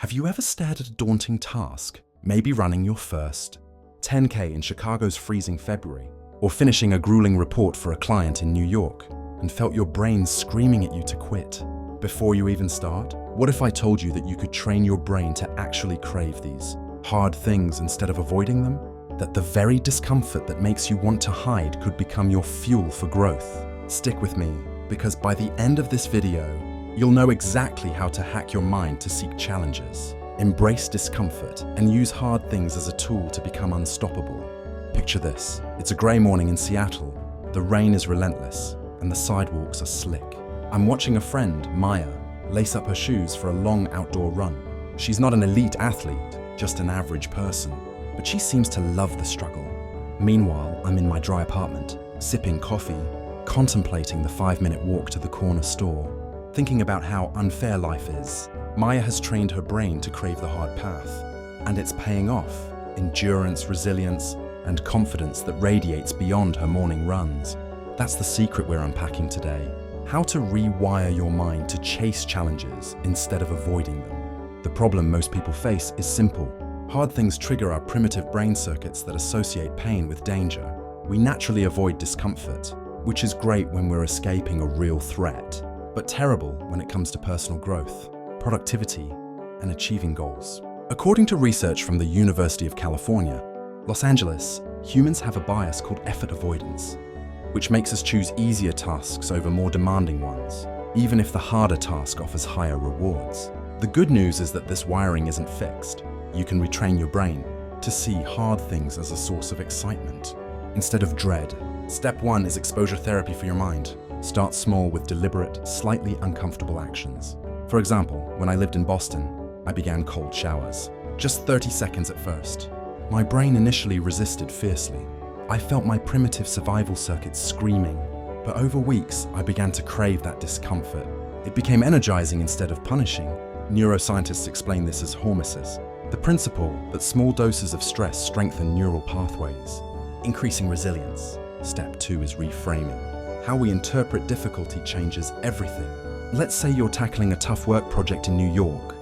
Have you ever stared at a daunting task, maybe running your first 10K in Chicago's freezing February, or finishing a grueling report for a client in New York, and felt your brain screaming at you to quit? Before you even start, what if I told you that you could train your brain to actually crave these hard things instead of avoiding them? That the very discomfort that makes you want to hide could become your fuel for growth? Stick with me, because by the end of this video, you'll know exactly how to hack your mind to seek challenges, embrace discomfort, and use hard things as a tool to become unstoppable. Picture this. It's a grey morning in Seattle. The rain is relentless, and the sidewalks are slick. I'm watching a friend, Maya, lace up her shoes for a long outdoor run. She's not an elite athlete, just an average person, but she seems to love the struggle. Meanwhile, I'm in my dry apartment, sipping coffee, contemplating the 5-minute walk to the corner store, thinking about how unfair life is. Maya has trained her brain to crave the hard path, and it's paying off. Endurance, resilience, and confidence that radiates beyond her morning runs. That's the secret we're unpacking today. How to rewire your mind to chase challenges instead of avoiding them. The problem most people face is simple. Hard things trigger our primitive brain circuits that associate pain with danger. We naturally avoid discomfort, which is great when we're escaping a real threat, but terrible when it comes to personal growth, productivity, and achieving goals. According to research from the University of California, Los Angeles, humans have a bias called effort avoidance, which makes us choose easier tasks over more demanding ones, even if the harder task offers higher rewards. The good news is that this wiring isn't fixed. You can retrain your brain to see hard things as a source of excitement instead of dread. Step 1 is exposure therapy for your mind. Start small with deliberate, slightly uncomfortable actions. For example, when I lived in Boston, I began cold showers. Just 30 seconds at first. My brain initially resisted fiercely. I felt my primitive survival circuits screaming, but over weeks, I began to crave that discomfort. It became energizing instead of punishing. Neuroscientists explain this as hormesis, the principle that small doses of stress strengthen neural pathways, increasing resilience. Step 2 is reframing. How we interpret difficulty changes everything. Let's say you're tackling a tough work project in New York.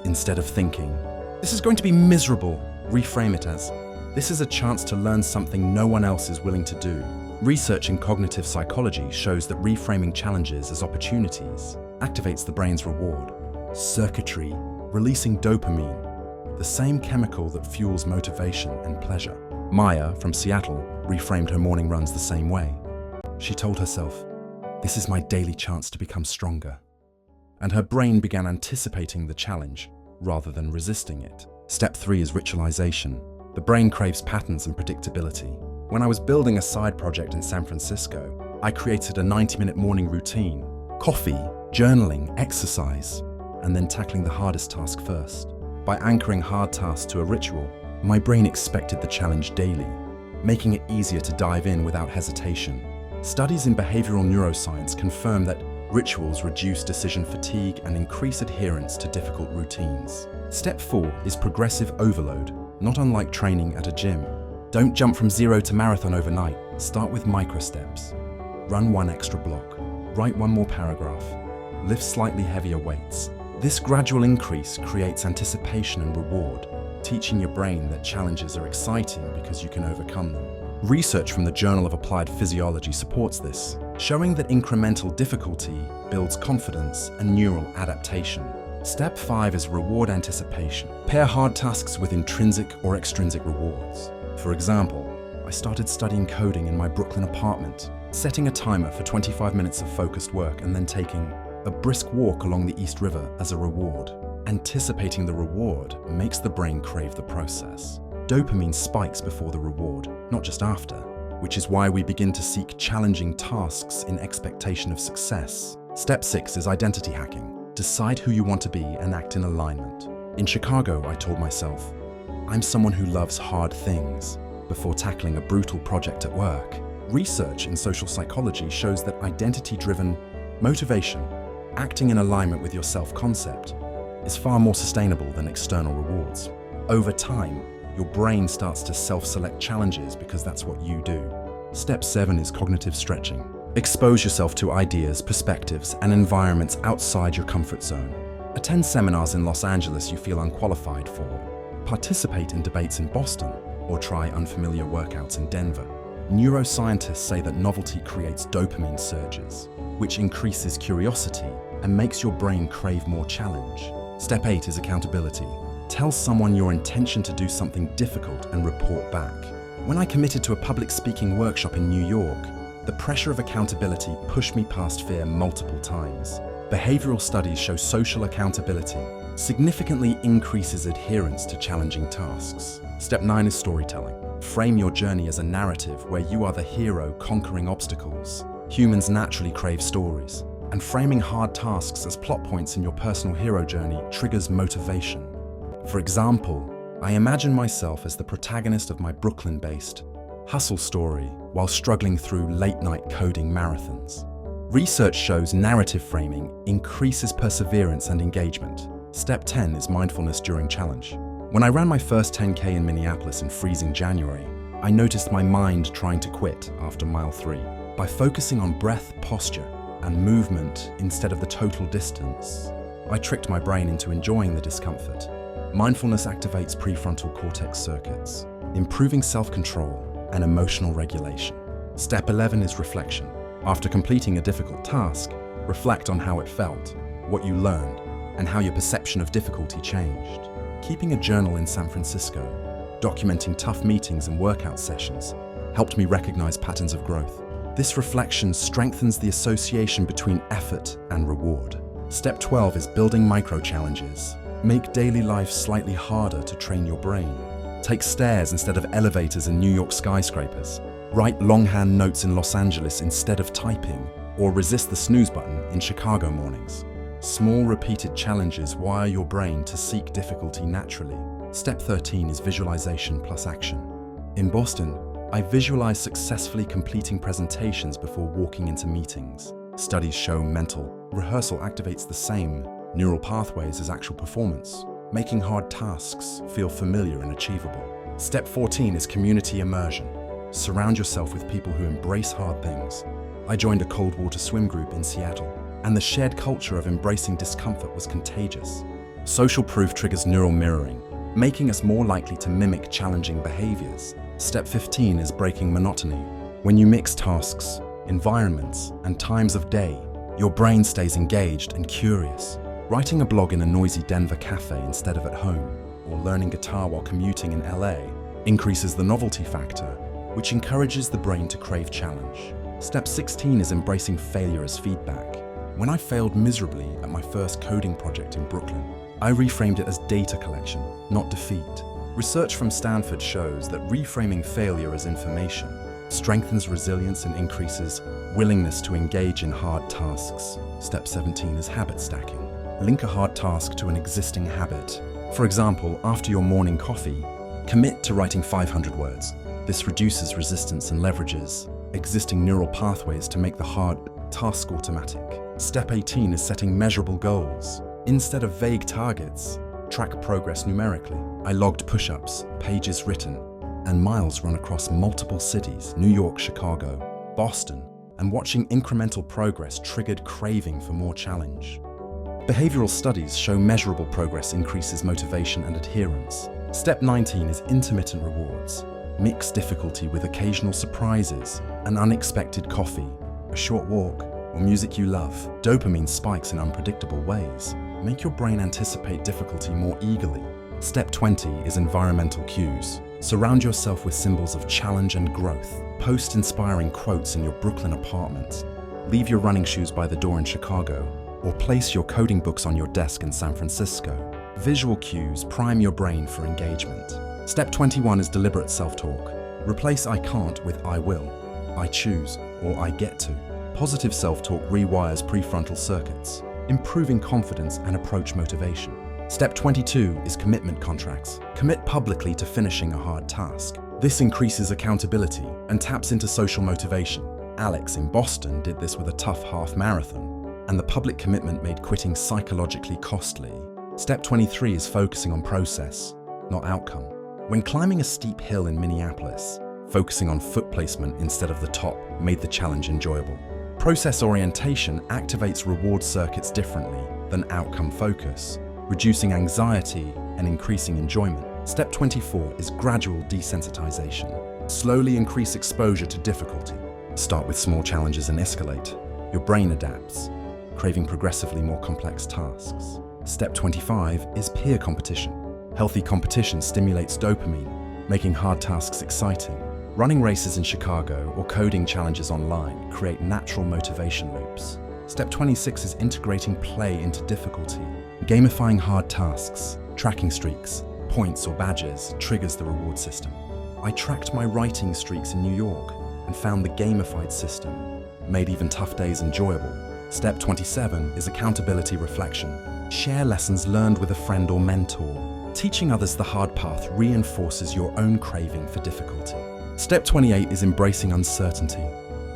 Instead of thinking, "This is going to be miserable," reframe it as, "This is a chance to learn something no one else is willing to do." Research in cognitive psychology shows that reframing challenges as opportunities activates the brain's reward circuitry, releasing dopamine, the same chemical that fuels motivation and pleasure. Maya from Seattle reframed her morning runs the same way. She told herself, "This is my daily chance to become stronger." And her brain began anticipating the challenge rather than resisting it. Step 3 is ritualization. The brain craves patterns and predictability. When I was building a side project in San Francisco, I created a 90-minute morning routine: coffee, journaling, exercise, and then tackling the hardest task first. By anchoring hard tasks to a ritual, my brain expected the challenge daily, making it easier to dive in without hesitation. Studies in behavioral neuroscience confirm that rituals reduce decision fatigue and increase adherence to difficult routines. Step 4 is progressive overload, not unlike training at a gym. Don't jump from 0 to marathon overnight. Start with micro steps. Run 1 extra block, write 1 more paragraph, lift slightly heavier weights. This gradual increase creates anticipation and reward, teaching your brain that challenges are exciting because you can overcome them. Research from the Journal of Applied Physiology supports this, showing that incremental difficulty builds confidence and neural adaptation. Step 5 is reward anticipation. Pair hard tasks with intrinsic or extrinsic rewards. For example, I started studying coding in my Brooklyn apartment, setting a timer for 25 minutes of focused work and then taking a brisk walk along the East River as a reward. Anticipating the reward makes the brain crave the process. Dopamine spikes before the reward, not just after, which is why we begin to seek challenging tasks in expectation of success. Step 6 is identity hacking. Decide who you want to be and act in alignment. In Chicago, I told myself, "I'm someone who loves hard things," before tackling a brutal project at work. Research in social psychology shows that identity-driven motivation, acting in alignment with your self-concept, is far more sustainable than external rewards. Over time, your brain starts to self-select challenges because that's what you do. Step 7 is cognitive stretching. Expose yourself to ideas, perspectives, and environments outside your comfort zone. Attend seminars in Los Angeles you feel unqualified for. Participate in debates in Boston, or try unfamiliar workouts in Denver. Neuroscientists say that novelty creates dopamine surges, which increases curiosity and makes your brain crave more challenge. Step 8 is accountability. Tell someone your intention to do something difficult and report back. When I committed to a public speaking workshop in New York, the pressure of accountability pushed me past fear multiple times. Behavioral studies show social accountability significantly increases adherence to challenging tasks. Step 9 is storytelling. Frame your journey as a narrative where you are the hero conquering obstacles. Humans naturally crave stories, and framing hard tasks as plot points in your personal hero journey triggers motivation. For example, I imagine myself as the protagonist of my Brooklyn-based hustle story while struggling through late-night coding marathons. Research shows narrative framing increases perseverance and engagement. Step 10 is mindfulness during challenge. When I ran my first 10K in Minneapolis in freezing January, I noticed my mind trying to quit after mile 3. By focusing on breath, posture, and movement instead of the total distance, I tricked my brain into enjoying the discomfort. Mindfulness activates prefrontal cortex circuits, improving self-control and emotional regulation. Step 11 is reflection. After completing a difficult task, reflect on how it felt, what you learned, and how your perception of difficulty changed. Keeping a journal in San Francisco, documenting tough meetings and workout sessions, helped me recognize patterns of growth. This reflection strengthens the association between effort and reward. Step 12 is building micro-challenges. Make daily life slightly harder to train your brain. Take stairs instead of elevators in New York skyscrapers. Write longhand notes in Los Angeles instead of typing, or resist the snooze button in Chicago mornings. Small repeated challenges wire your brain to seek difficulty naturally. Step 13 is visualization plus action. In Boston, I visualized successfully completing presentations before walking into meetings. Studies show mental rehearsal activates the same neural pathways as actual performance, making hard tasks feel familiar and achievable. Step 14 is community immersion. Surround yourself with people who embrace hard things. I joined a cold water swim group in Seattle, and the shared culture of embracing discomfort was contagious. Social proof triggers neural mirroring, making us more likely to mimic challenging behaviors. Step 15 is breaking monotony. When you mix tasks, environments, and times of day, your brain stays engaged and curious. Writing a blog in a noisy Denver cafe instead of at home, or learning guitar while commuting in LA, increases the novelty factor, which encourages the brain to crave challenge. Step 16 is embracing failure as feedback. When I failed miserably at my first coding project in Brooklyn, I reframed it as data collection, not defeat. Research from Stanford shows that reframing failure as information strengthens resilience and increases willingness to engage in hard tasks. Step 17 is habit stacking. Link a hard task to an existing habit. For example, after your morning coffee, commit to writing 500 words. This reduces resistance and leverages existing neural pathways to make the hard task automatic. Step 18 is setting measurable goals. Instead of vague targets, track progress numerically. I logged push-ups, pages written, and miles run across multiple cities, New York, Chicago, Boston, and watching incremental progress triggered craving for more challenge. Behavioral studies show measurable progress increases motivation and adherence. Step 19 is intermittent rewards. Mix difficulty with occasional surprises, an unexpected coffee, a short walk, or music you love. Dopamine spikes in unpredictable ways. Make your brain anticipate difficulty more eagerly. Step 20 is environmental cues. Surround yourself with symbols of challenge and growth. Post inspiring quotes in your Brooklyn apartment. Leave your running shoes by the door in Chicago, or place your coding books on your desk in San Francisco. Visual cues prime your brain for engagement. Step 21 is deliberate self-talk. Replace I can't with I will, I choose, or I get to. Positive self-talk rewires prefrontal circuits, improving confidence and approach motivation. Step 22 is commitment contracts. Commit publicly to finishing a hard task. This increases accountability and taps into social motivation. Alex in Boston did this with a tough half marathon, and the public commitment made quitting psychologically costly. Step 23 is focusing on process, not outcome. When climbing a steep hill in Minneapolis, focusing on foot placement instead of the top made the challenge enjoyable. Process orientation activates reward circuits differently, than outcome focus, reducing anxiety and increasing enjoyment. Step 24 is gradual desensitization. Slowly increase exposure to difficulty. Start with small challenges and escalate. Your brain adapts, craving progressively more complex tasks. Step 25 is peer competition. Healthy competition stimulates dopamine, making hard tasks exciting. Running races in Chicago or coding challenges online create natural motivation loops. Step 26 is integrating play into difficulty. Gamifying hard tasks, tracking streaks, points or badges triggers the reward system. I tracked my writing streaks in New York and found the gamified system made even tough days enjoyable. Step 27 is accountability reflection. Share lessons learned with a friend or mentor. Teaching others the hard path reinforces your own craving for difficulty. Step 28 is embracing uncertainty.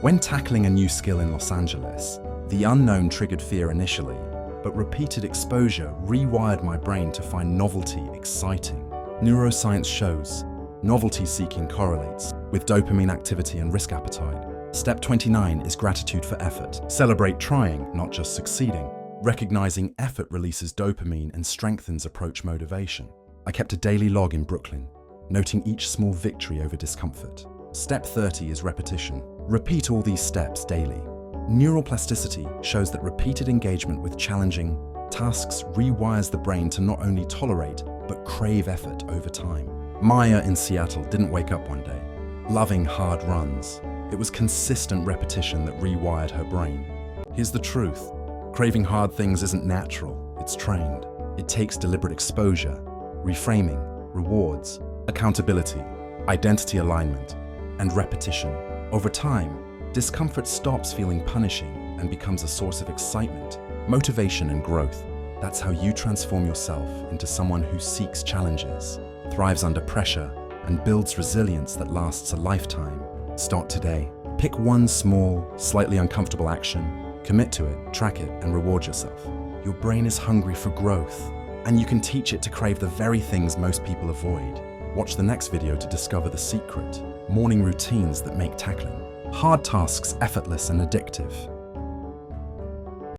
When tackling a new skill in Los Angeles, the unknown triggered fear initially, but repeated exposure rewired my brain to find novelty exciting. Neuroscience shows novelty seeking correlates with dopamine activity and risk appetite. Step 29 is gratitude for effort. Celebrate trying, not just succeeding. Recognizing effort releases dopamine and strengthens approach motivation. I kept a daily log in Brooklyn, noting each small victory over discomfort. Step 30 is repetition. Repeat all these steps daily. Neural plasticity shows that repeated engagement with challenging tasks rewires the brain to not only tolerate, but crave effort over time. Maya in Seattle didn't wake up one day, loving hard runs. It was consistent repetition that rewired her brain. Here's the truth. Craving hard things isn't natural, it's trained. It takes deliberate exposure, reframing, rewards, accountability, identity alignment, and repetition. Over time, discomfort stops feeling punishing and becomes a source of excitement, motivation, and growth. That's how you transform yourself into someone who seeks challenges, thrives under pressure, and builds resilience that lasts a lifetime. Start today. Pick one small, slightly uncomfortable action, commit to it, track it, and reward yourself. Your brain is hungry for growth, and you can teach it to crave the very things most people avoid. Watch the next video to discover the secret, morning routines that make tackling hard tasks effortless and addictive.